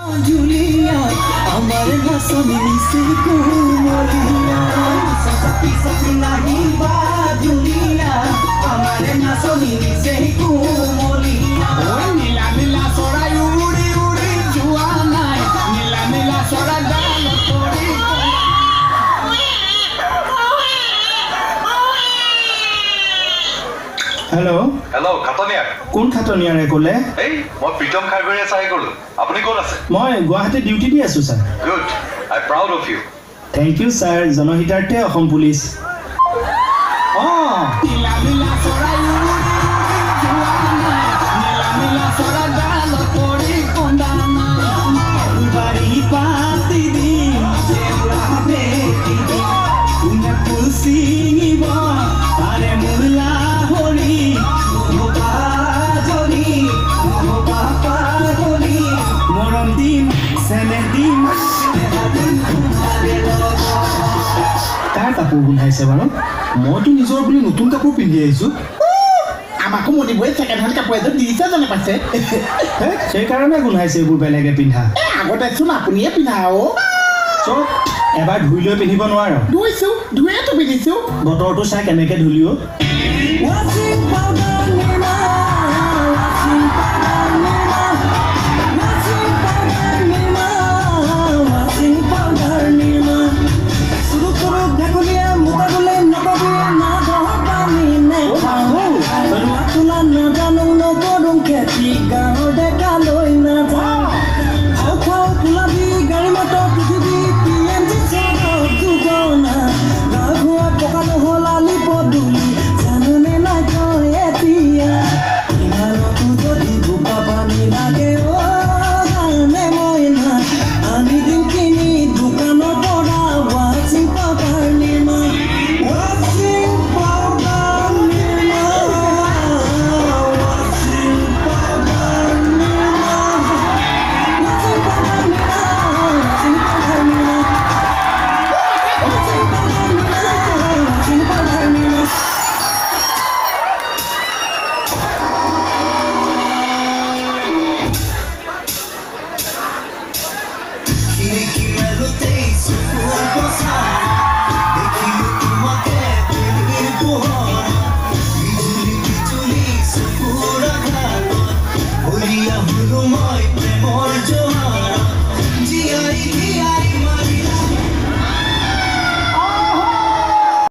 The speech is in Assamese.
Julia, amare na sonini se kumolia. Sapi sapi nahi ba Julia, amare na sonini se kumolia. Oh nila nila sora uri uri juana, nila nila sora dalo pori. Hello. Hello, Khatoniya. কোন খাটনিয়া ৰে ক'লে? Hey, মই প্ৰীতম খাৰগৰীয়া চাই গ'লো। আপুনি ক'ত আছে? মই গুৱাহাটী ডিউটি দি আছো sir. Good. I'm proud of you. Thank you sir, জনহিতাৰ্থে Assam police. Nila nila sora uri juana, nila nila sora dalo pori kondana. Bari pati di, sera beti di, una pusingi bo, are murla hori, moba jori, moba pagoli, morom dim, sene dim, sene dim, are logo. কাৰ কাপোৰ গোন্ধাইছে বাৰু? মইতো নিজৰ বুলি নতুন কাপোৰ পিন্ধি আহিছো। আমাকো মনিবই ছেকেণ্ড হেণ্ড কাপোৰ এযোৰ দিছে জানে পাইছে সেইকাৰণে গোন্ধাইছে এইবোৰ বেলেগে পিন্ধা। আগতেচোন আপুনিয়ে পিন্ধা অ' চব এবাৰ ধুই লৈ পিন্ধিব নোৱাৰ। ধুইছো ধুয়েতো পিন্ধিছো বতৰটো চাই কেনেকে ধুলিও। What's